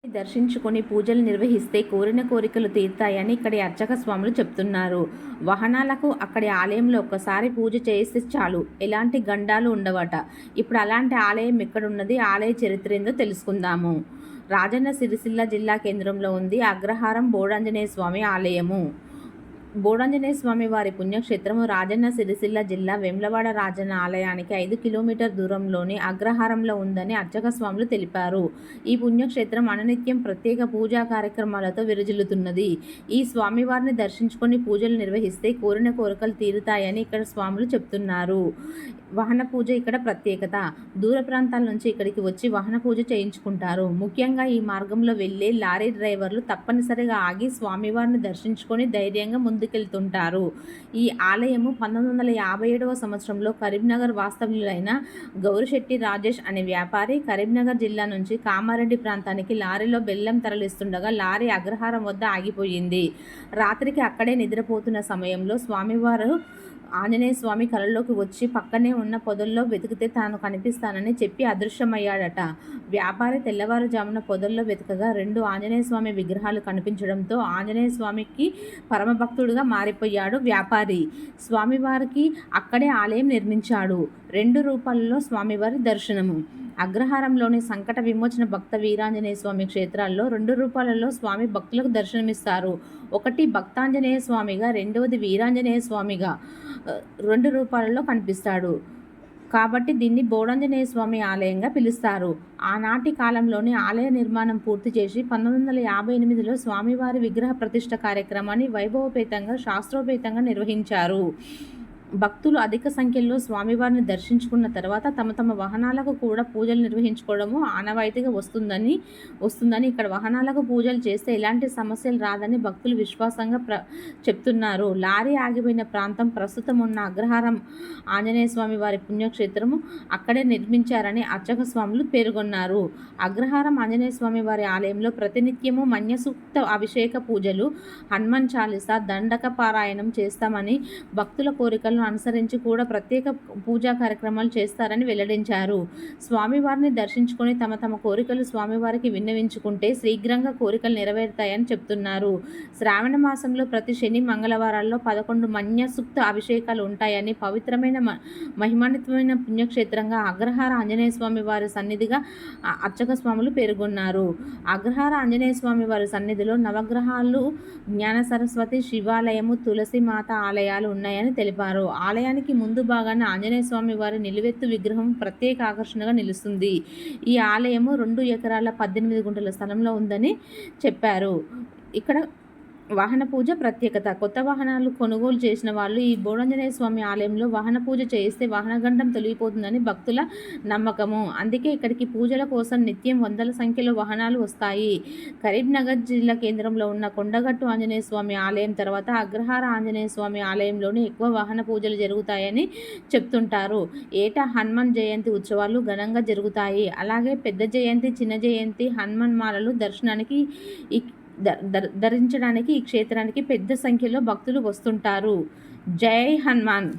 దర్శించుకొని పూజలు నిర్వహిస్తే కోరిన కోరికలు తీరుతాయని ఇక్కడి అర్చక స్వాములు చెప్తున్నారు. వాహనాలకు అక్కడి ఆలయంలో ఒక్కసారి పూజ చేస్తే చాలు, ఎలాంటి గండాలు ఉండవట. ఇప్పుడు అలాంటి ఆలయం ఎక్కడున్నది, ఆలయ చరిత్ర ఏందో తెలుసుకుందాము. రాజన్న సిరిసిల్ల జిల్లా కేంద్రంలో ఉంది అగ్రహారం బోడాంజనేయ స్వామి ఆలయము. బోడాంజనేయ స్వామి వారి పుణ్యక్షేత్రము రాజన్న సిరిసిల్ల జిల్లా వేములవాడ రాజన్న ఆలయానికి 5 కిలోమీటర్ దూరంలోని అగ్రహారంలో ఉందని అర్చక స్వాములు తెలిపారు. ఈ పుణ్యక్షేత్రం అనునిత్యం ప్రత్యేక పూజా కార్యక్రమాలతో విరజిల్లుతున్నది. ఈ స్వామివారిని దర్శించుకొని పూజలు నిర్వహిస్తే కోరిన కోరికలు తీరుతాయని ఇక్కడ స్వాములు చెప్తున్నారు. వాహన పూజ ఇక్కడ ప్రత్యేకత. దూర ప్రాంతాల నుంచి ఇక్కడికి వచ్చి వాహన పూజ చేయించుకుంటారు. ముఖ్యంగా ఈ మార్గంలో వెళ్లే లారీ డ్రైవర్లు తప్పనిసరిగా ఆగి స్వామివారిని దర్శించుకొని ధైర్యంగా ముందుకెళ్తుంటారు. ఈ ఆలయము 1957వ సంవత్సరంలో కరీంనగర్ వాస్తవ్యులైన గౌరిశెట్టి రాజేష్ అనే వ్యాపారి కరీంనగర్ జిల్లా నుంచి కామారెడ్డి ప్రాంతానికి లారీలో బెల్లం తరలిస్తుండగా లారీ అగ్రహారం వద్ద ఆగిపోయింది. రాత్రికి అక్కడే నిద్రపోతున్న సమయంలో స్వామివారు ఆంజనేయ స్వామి కలలోకి వచ్చి పక్కనే ఉన్న పొదల్లో వెతికితే తాను కనిపిస్తానని చెప్పి అదృశ్యమయ్యాడట. వ్యాపారి తెల్లవారుజామున పొదల్లో వెతకగా 2 ఆంజనేయ స్వామి విగ్రహాలు కనిపించడంతో ఆంజనేయ స్వామికి పరమభక్తుడిగా మారిపోయాడు వ్యాపారి. స్వామివారికి అక్కడే ఆలయం నిర్మించాడు. 2 రూపాలలో స్వామివారి దర్శనము. అగ్రహారంలోని సంకట విమోచన భక్త వీరాంజనేయ స్వామి క్షేత్రాల్లో 2 రూపాలలో స్వామి భక్తులకు దర్శనమిస్తారు. ఒకటి భక్తాంజనేయ స్వామిగా, రెండవది వీరాంజనేయ స్వామిగా 2 రూపాలలో కనిపిస్తాడు. కాబట్టి దీన్ని బోడాంజనేయ స్వామి ఆలయంగా పిలుస్తారు. ఆనాటి కాలంలోనే ఆలయ నిర్మాణం పూర్తి చేసి 1958లో స్వామివారి విగ్రహ ప్రతిష్ఠ కార్యక్రమాన్ని వైభవపేతంగా శాస్త్రోపేతంగా నిర్వహించారు. భక్తులు అధిక సంఖ్యలో స్వామివారిని దర్శించుకున్న తర్వాత తమ వాహనాలకు కూడా పూజలు నిర్వహించుకోవడము ఆనవాయితీగా వస్తుందని ఇక్కడ వాహనాలకు పూజలు చేస్తే ఎలాంటి సమస్యలు రాదని భక్తులు విశ్వాసంగా చెప్తున్నారు. లారీ ఆగిపోయిన ప్రాంతం ప్రస్తుతం ఉన్న అగ్రహారం ఆంజనేయ స్వామి వారి పుణ్యక్షేత్రము అక్కడే నిర్మించారని అర్చక స్వాములు పేర్కొన్నారు. అగ్రహారం ఆంజనేయ స్వామి వారి ఆలయంలో ప్రతినిత్యము మన్యసూక్త అభిషేక పూజలు, హనుమాన్ చాలీసా, దండక పారాయణం చేస్తామని, భక్తుల కోరికలను అనుసరించి కూడా ప్రత్యేక పూజా కార్యక్రమాలు చేస్తారని వెల్లడించారు. స్వామివారిని దర్శించుకొని తమ కోరికలు స్వామివారికి విన్నవించుకుంటే శీఘ్రంగా కోరికలు నెరవేరుతాయని చెప్తున్నారు. శ్రావణ మాసంలో ప్రతి శని మంగళవారాల్లో 11 మన్యసూక్త అభిషేకాలు ఉంటాయని, పవిత్రమైన మహిమాన్వితమైన పుణ్యక్షేత్రంగా అగ్రహార ఆంజనేయ స్వామి వారి సన్నిధిగా అర్చక స్వాములు పేర్కొన్నారు. అగ్రహార ఆంజనేయ స్వామి వారి సన్నిధిలో నవగ్రహాలు, జ్ఞాన సరస్వతి, శివాలయము, తులసి మాత ఆలయాలు ఉన్నాయని తెలిపారు. ఆలయానికి ముందు భాగాన ఆంజనేయ స్వామి వారి నిలువెత్తు విగ్రహం ప్రత్యేక ఆకర్షణగా నిలుస్తుంది. ఈ ఆలయము 2 ఎకరాల 18 గుంటల స్థలంలో ఉందని చెప్పారు. ఇక్కడ వాహన పూజ ప్రత్యేకత. కొత్త వాహనాలు కొనుగోలు చేసిన వాళ్ళు ఈ బోడాంజనేయ స్వామి ఆలయంలో వాహన పూజ చేయిస్తే వాహనగండం తొలగిపోతుందని భక్తుల నమ్మకము. అందుకే ఇక్కడికి పూజల కోసం నిత్యం వందల సంఖ్యలో వాహనాలు వస్తాయి. కరీంనగర్ జిల్లా కేంద్రంలో ఉన్న కొండగట్టు ఆంజనేయ స్వామి ఆలయం తర్వాత అగ్రహార ఆంజనేయ స్వామి ఆలయంలోనే ఎక్కువ వాహన పూజలు జరుగుతాయని చెప్తుంటారు. ఏటా హనుమాన్ జయంతి ఉత్సవాలు ఘనంగా జరుగుతాయి. అలాగే పెద్ద జయంతి, చిన్న జయంతి, హనుమాన్ మాలలు దర్శనానికి ధరించడానికి ఈ క్షేత్రానికి పెద్ద సంఖ్యలో భక్తులు వస్తుంటారు. జై హనుమాన్.